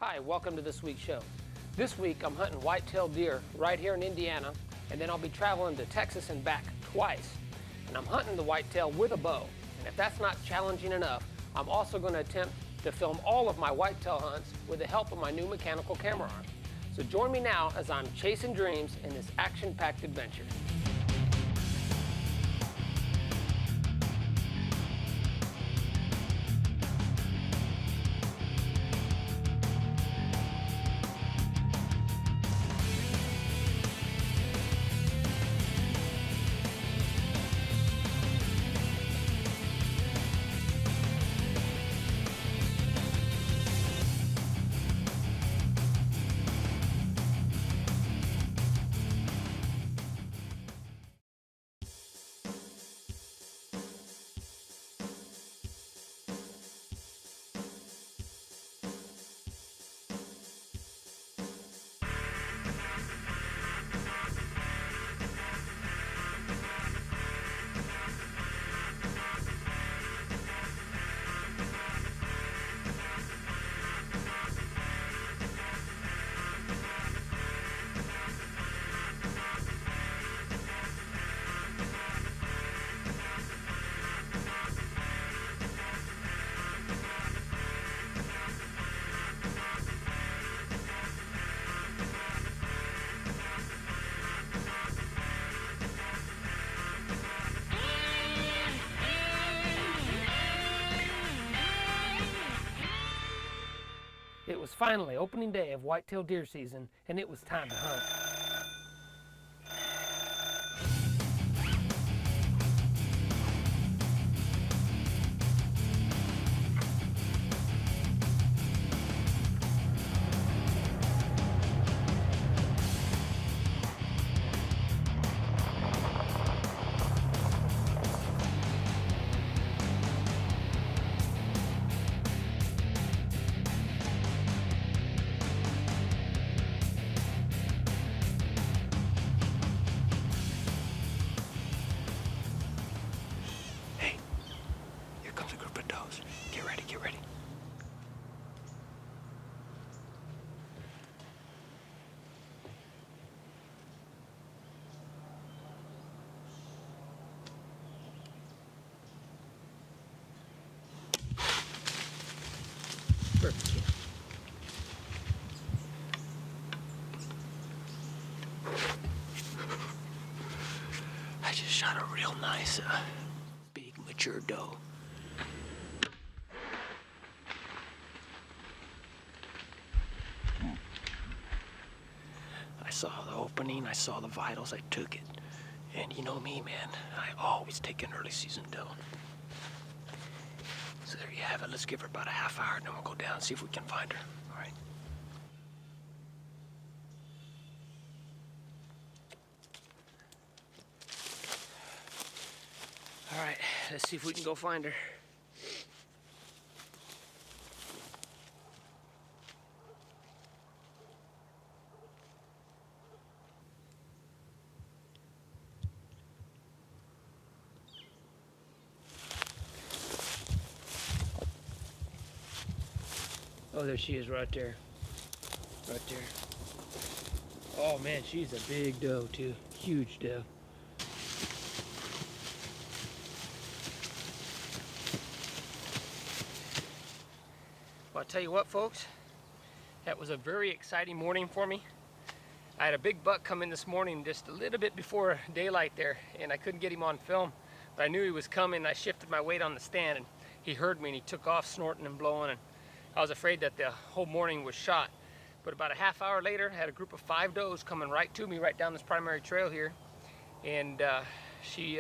Hi, welcome to this week's show. This week I'm hunting whitetail deer right here in Indiana, and then I'll be traveling to Texas and back twice. And I'm hunting the whitetail with a bow. And if that's not challenging enough, I'm also going to attempt to film all of my whitetail hunts with the help of my new mechanical camera arm. So join me now as I'm chasing dreams in this action-packed adventure. It was finally opening day of whitetail deer season, and it was time to hunt. Get ready. Perfect. I just shot a real nice, big mature doe. I saw the opening, I saw the vitals, I took it. And you know me, man, I always take an early season doe. So there you have it. Let's give her about a half hour, and then we'll go down and see if we can find her. All right. All right, let's see if we can go find her. Oh, there she is right there. Right there. Oh man, she's a big doe too. Huge doe. Well, I'll tell you what, folks. That was a very exciting morning for me. I had a big buck come in this morning just a little bit before daylight there, and I couldn't get him on film. But I knew he was coming. I shifted my weight on the stand, and he heard me, and he took off snorting and blowing. And I was afraid that the whole morning was shot. But about a half hour later, I had a group of 5 does coming right to me, right down this primary trail here. And she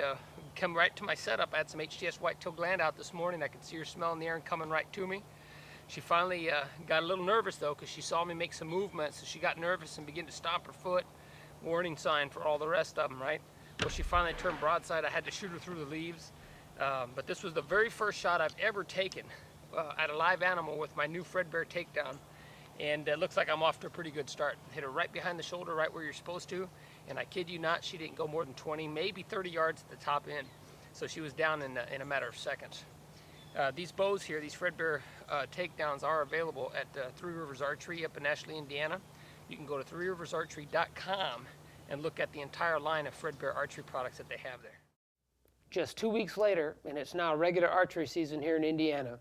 come right to my setup. I had some HTS whitetail gland out this morning. I could see her smelling the air and coming right to me. She finally got a little nervous though, because she saw me make some movements. So she got nervous and began to stomp her foot. Warning sign for all the rest of them, right? Well, she finally turned broadside. I had to shoot her through the leaves. But this was the very first shot I've ever taken at a live animal with my new Fred Bear takedown, and it looks like I'm off to a pretty good start. Hit her right behind the shoulder, right where you're supposed to, and I kid you not, she didn't go more than 20, maybe 30 yards at the top end. So she was down in a matter of seconds. These bows here, these Fred Bear takedowns are available at Three Rivers Archery up in Ashley, Indiana. You can go to threeriversarchery.com and look at the entire line of Fred Bear archery products that they have there. Just 2 weeks later, and it's now regular archery season here in Indiana.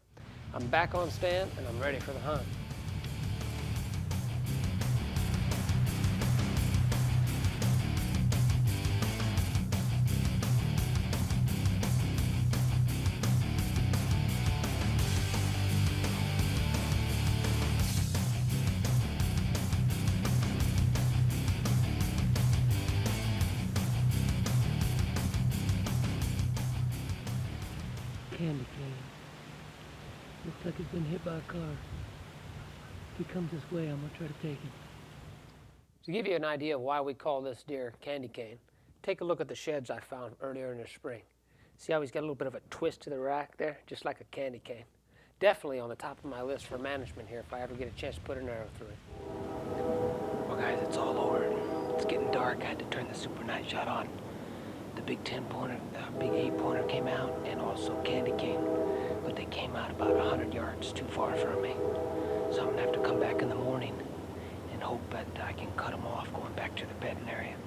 I'm back on stand and I'm ready for the hunt. Candy cane. Looks like it's been hit by a car. If he comes this way, I'm gonna try to take him. To give you an idea of why we call this deer candy cane, take a look at the sheds I found earlier in the spring. See how he's got a little bit of a twist to the rack there, just like a candy cane. Definitely on the top of my list for management here if I ever get a chance to put an arrow through it. Well guys, it's all over. It's getting dark. I had to turn the super night shot on. The big 10-pointer, the big 8-pointer came out, and also candy cane, but they came out about 100 yards too far from me. So I'm gonna have to come back in the morning and hope that I can cut them off going back to the bedding area.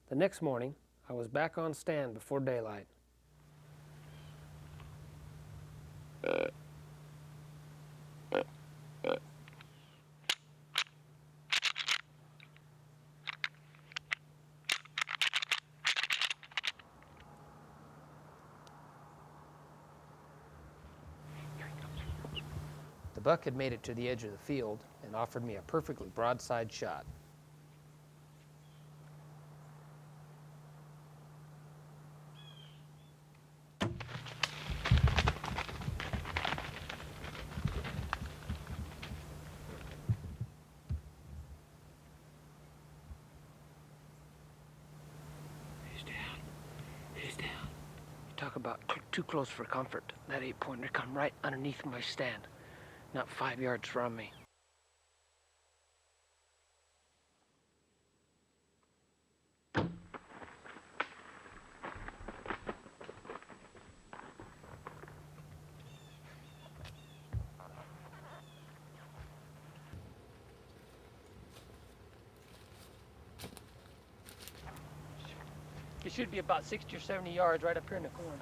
The next morning, I was back on stand before daylight. The buck had made it to the edge of the field and offered me a perfectly broadside shot. He's down. He's down. Talk about too close for comfort. That 8-pointer come right underneath my stand. Not 5 yards from me. It should be about 60 or 70 yards right up here in the corner.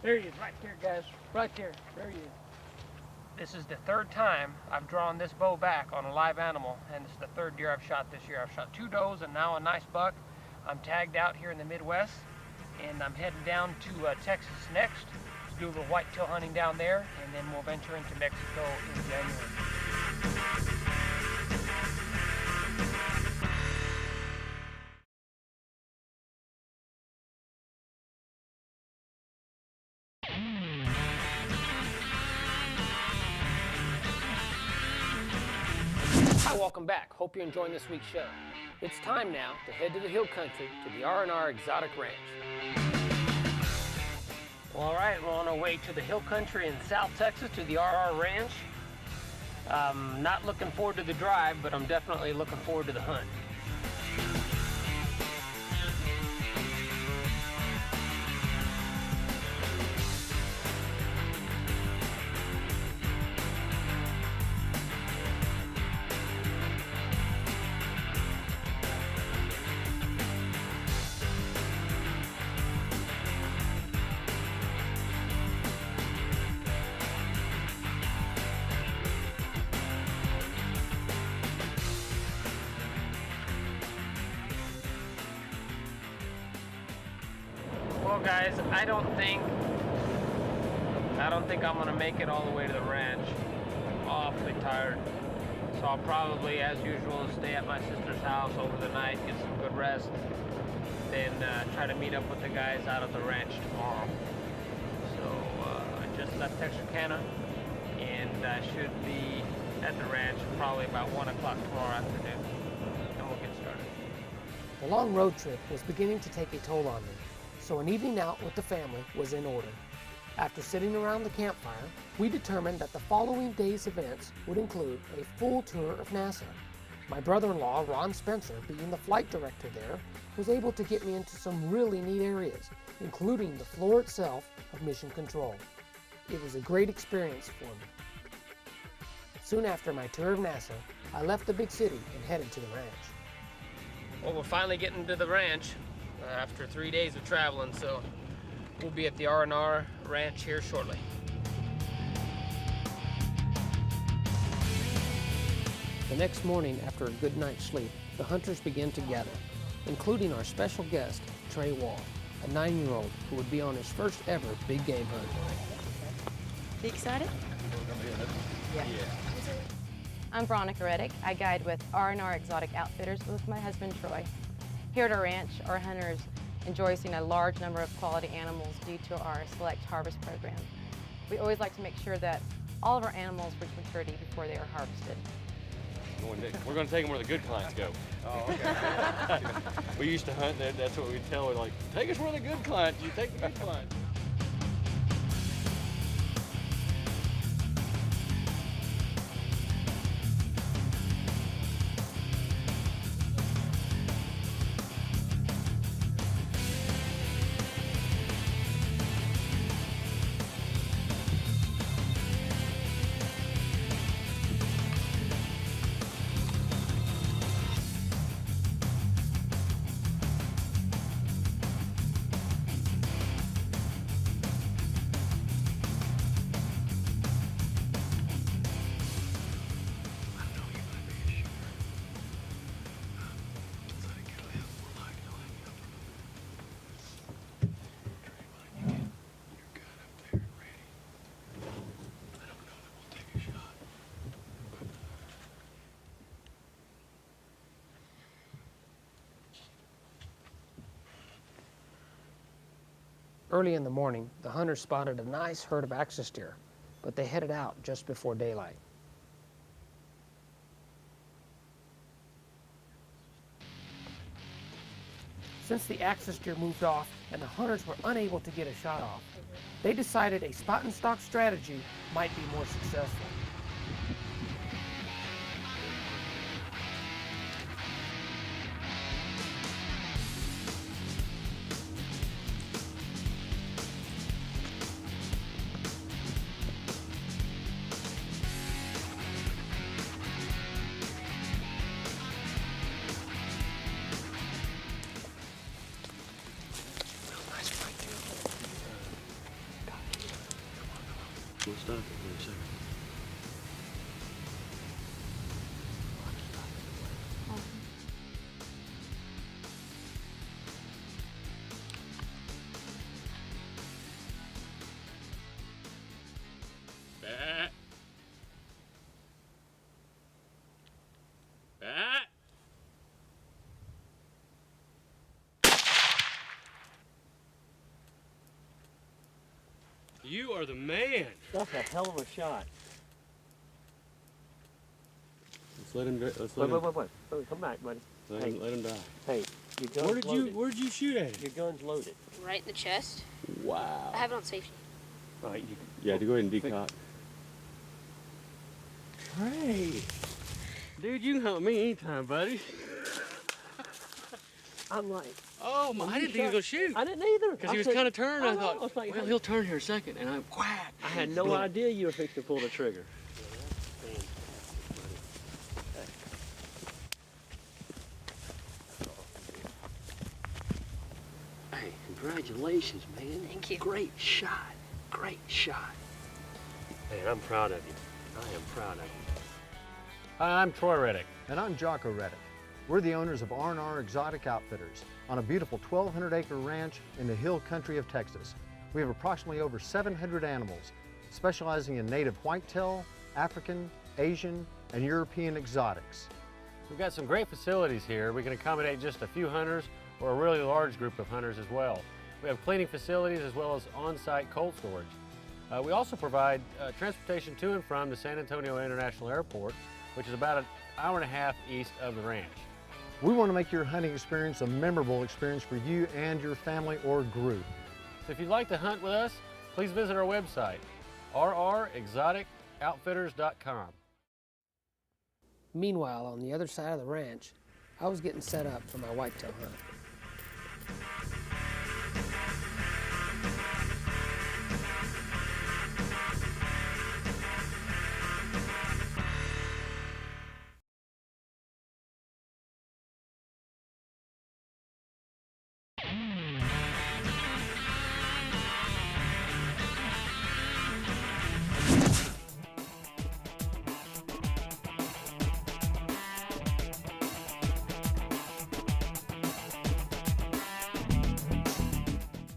There he is, right there, guys. Right there. There he is. This is the third time I've drawn this bow back on a live animal, and this is the third deer I've shot this year. I've shot 2 does and now a nice buck. I'm tagged out here in the Midwest, and I'm heading down to Texas next to do a little whitetail hunting down there, and then we'll venture into Mexico in January. Hi, welcome back. Hope you're enjoying this week's show. It's time now to head to the hill country to the R&R Exotic Ranch. Well, all right, we're on our way to the hill country in South Texas to the R&R Ranch. Not looking forward to the drive, but I'm definitely looking forward to the hunt. Well, guys, I don't think I'm gonna make it all the way to the ranch. I'm awfully tired, so I'll probably, as usual, stay at my sister's house over the night, get some good rest, then try to meet up with the guys out at the ranch tomorrow. So I just left Texarkana, and I should be at the ranch probably about 1 o'clock tomorrow afternoon, and we'll get started. The long road trip was beginning to take a toll on me, so an evening out with the family was in order. After sitting around the campfire, we determined that the following day's events would include a full tour of NASA, My brother-in-law, Ron Spencer, being the flight director there, was able to get me into some really neat areas, including the floor itself of Mission Control. It was a great experience for me. Soon after my tour of NASA, I left the big city and headed to the ranch. Well, we're finally getting to the ranch after 3 days of traveling, so we'll be at the R&R ranch here shortly. The next morning, after a good night's sleep, the hunters began to gather, including our special guest, Trey Wall, a 9-year-old who would be on his first ever big game hunt. You excited? Yeah. I'm Veronica Reddick. I guide with R&R Exotic Outfitters with my husband, Troy. Here at our ranch, our hunters enjoy seeing a large number of quality animals due to our select harvest program. We always like to make sure that all of our animals reach maturity before they are harvested. We're going to take them where the good clients go. Oh, okay. We used to hunt, that's what we'd tell her, like, take us where the good clients, you take the good clients. Early in the morning, the hunters spotted a nice herd of axis deer, but they headed out just before daylight. Since the axis deer moved off and the hunters were unable to get a shot off, they decided a spot and stalk strategy might be more successful. We'll stop it for a second. Bat. Bat. You are the man. That's a hell of a shot. Let's let him. Wait, come back, buddy. Let him die. Hey, your gun's loaded. Where did you shoot at it? Your gun's loaded. Right in the chest. Wow. I have it on safety. All right, You had to go ahead and decock. Hey, dude, you can hunt me anytime, buddy. I'm like, Oh my! I didn't think he was gonna shoot. I didn't either. Because he was kind of turning. I thought, was like, well, he'll turn here a second, and I'm whack. I had no idea you were fixing to pull the trigger. Hey, congratulations, man. Thank you. Great shot. Great shot. Man, I'm proud of you. I am proud of you. Hi, I'm Troy Reddick. And I'm Jocko Reddick. We're the owners of R&R Exotic Outfitters on a beautiful 1,200-acre ranch in the hill country of Texas. We have approximately over 700 animals, specializing in native whitetail, African, Asian, and European exotics. We've got some great facilities here. We can accommodate just a few hunters or a really large group of hunters as well. We have cleaning facilities as well as on-site cold storage. We also provide transportation to and from the San Antonio International Airport, which is about an hour and a half east of the ranch. We want to make your hunting experience a memorable experience for you and your family or group. So if you'd like to hunt with us, please visit our website, rrexoticoutfitters.com. Meanwhile, on the other side of the ranch, I was getting set up for my whitetail hunt.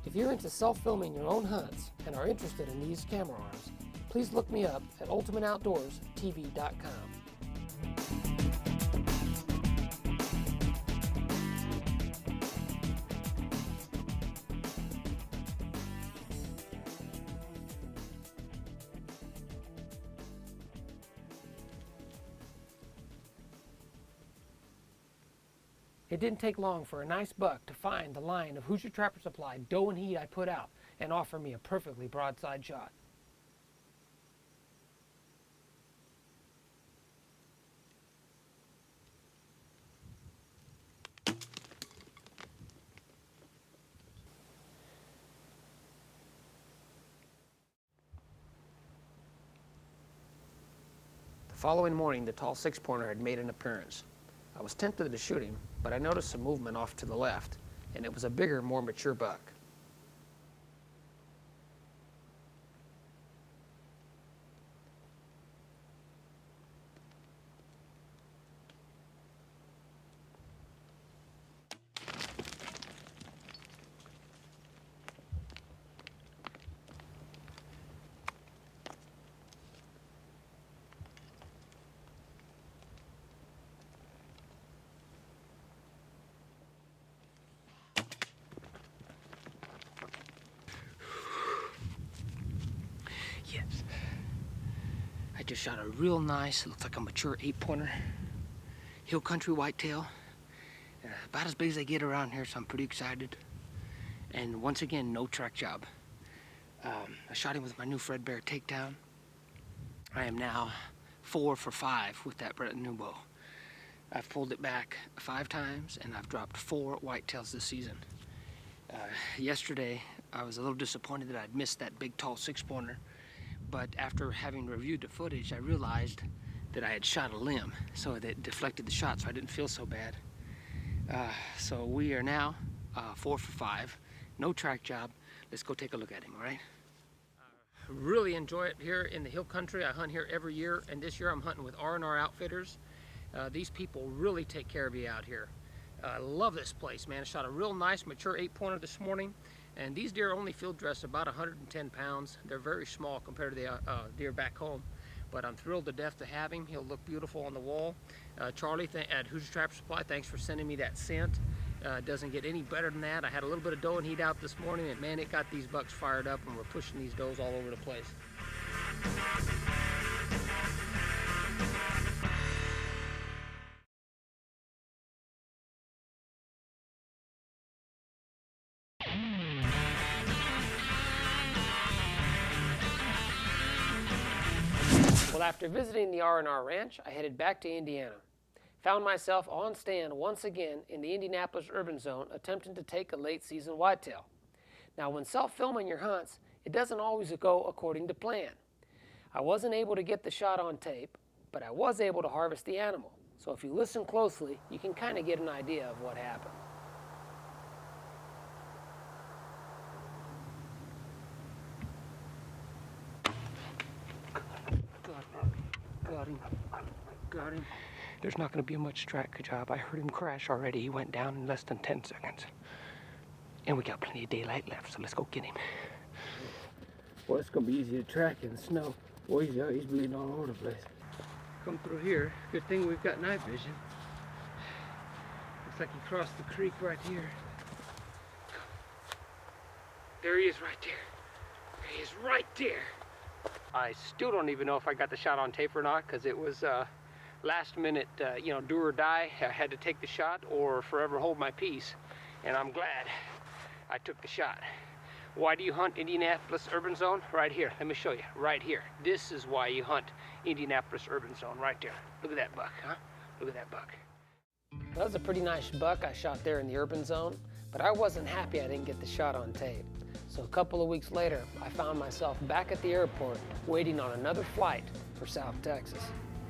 If you're into self-filming your own hunts and are interested in these camera arms, please look me up at ultimateoutdoorstv.com. It didn't take long for a nice buck to find the line of Hoosier Trapper Supply doe and heat I put out and offer me a perfectly broadside shot. The following morning, the tall six-pointer had made an appearance. I was tempted to shoot him, but I noticed some movement off to the left, and it was a bigger, more mature buck. Yes. I just shot a real nice, looks like a mature 8-pointer, hill country whitetail. About as big as they get around here, so I'm pretty excited. And once again, no track job. I shot him with my new Fred Bear takedown. I am now 4 for 5 with that brand new bow. I've pulled it back 5 times, and I've dropped 4 whitetails this season. Yesterday, I was a little disappointed that I'd missed that big, tall 6-pointer. But after having reviewed the footage, I realized that I had shot a limb, so that deflected the shot, so I didn't feel so bad. So we are now 4 for 5, no track job. Let's go take a look at him, all right? Really enjoy it here in the hill country. I hunt here every year, and this year I'm hunting with R&R Outfitters. These people really take care of you out here. I love this place, man. I shot a real nice mature 8-pointer this morning, and these deer only field dress about 110 pounds. They're very small compared to the deer back home, but I'm thrilled to death to have him. He'll look beautiful on the wall. Charlie at Hoosier Trapper Supply, thanks for sending me that scent. It doesn't get any better than that. I had a little bit of doe and heat out this morning, and man, it got these bucks fired up, and we're pushing these does all over the place. Well, after visiting the R&R Ranch, I headed back to Indiana. Found myself on stand once again in the Indianapolis urban zone attempting to take a late season whitetail. Now, when self-filming your hunts, it doesn't always go according to plan. I wasn't able to get the shot on tape, but I was able to harvest the animal. So if you listen closely, you can kind of get an idea of what happened. Got him. There's not going to be much track job. I heard him crash already. He went down in less than 10 seconds. And we got plenty of daylight left, so let's go get him. Well, it's going to be easy to track in the snow. Boy, he's bleeding all over the place. Come through here. Good thing we've got night vision. Looks like he crossed the creek right here. There he is right there. He is right there. I still don't even know if I got the shot on tape or not, because it was last minute, do or die. I had to take the shot or forever hold my peace, and I'm glad I took the shot. Why do you hunt Indianapolis urban zone? Right here. Let me show you. Right here. This is why you hunt Indianapolis urban zone right there. Look at that buck, huh? Look at that buck. That was a pretty nice buck I shot there in the urban zone, but I wasn't happy I didn't get the shot on tape. So a couple of weeks later, I found myself back at the airport waiting on another flight for South Texas.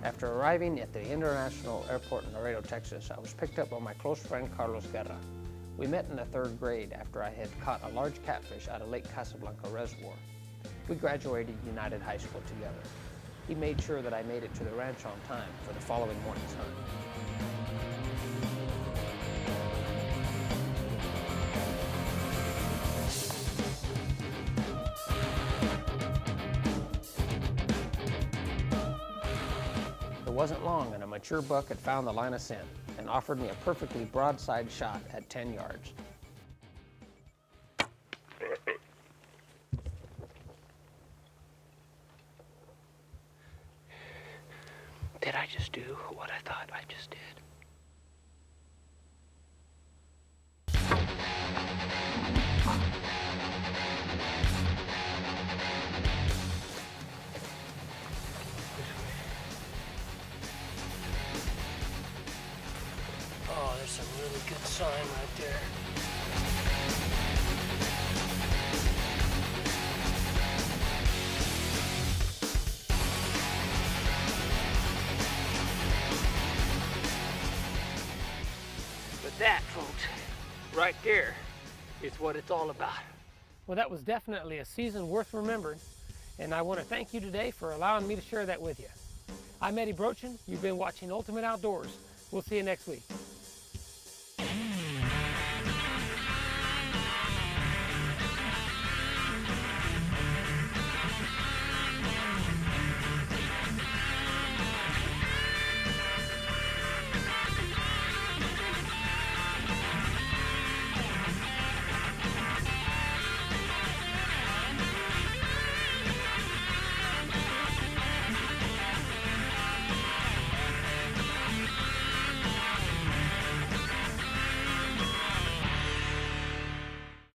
After arriving at the International Airport in Laredo, Texas, I was picked up by my close friend Carlos Guerra. We met in the 3rd grade after I had caught a large catfish out of Lake Casablanca Reservoir. We graduated United High School together. He made sure that I made it to the ranch on time for the following morning's hunt. It wasn't long and a mature buck had found the line of scent and offered me a perfectly broadside shot at 10 yards. Did I just do what I thought I just did? Oh, there's some really good sign right there. But that, folks, right there is what it's all about. Well, that was definitely a season worth remembering, and I want to thank you today for allowing me to share that with you. I'm Eddie Brochin. You've been watching Ultimate Outdoors. We'll see you next week.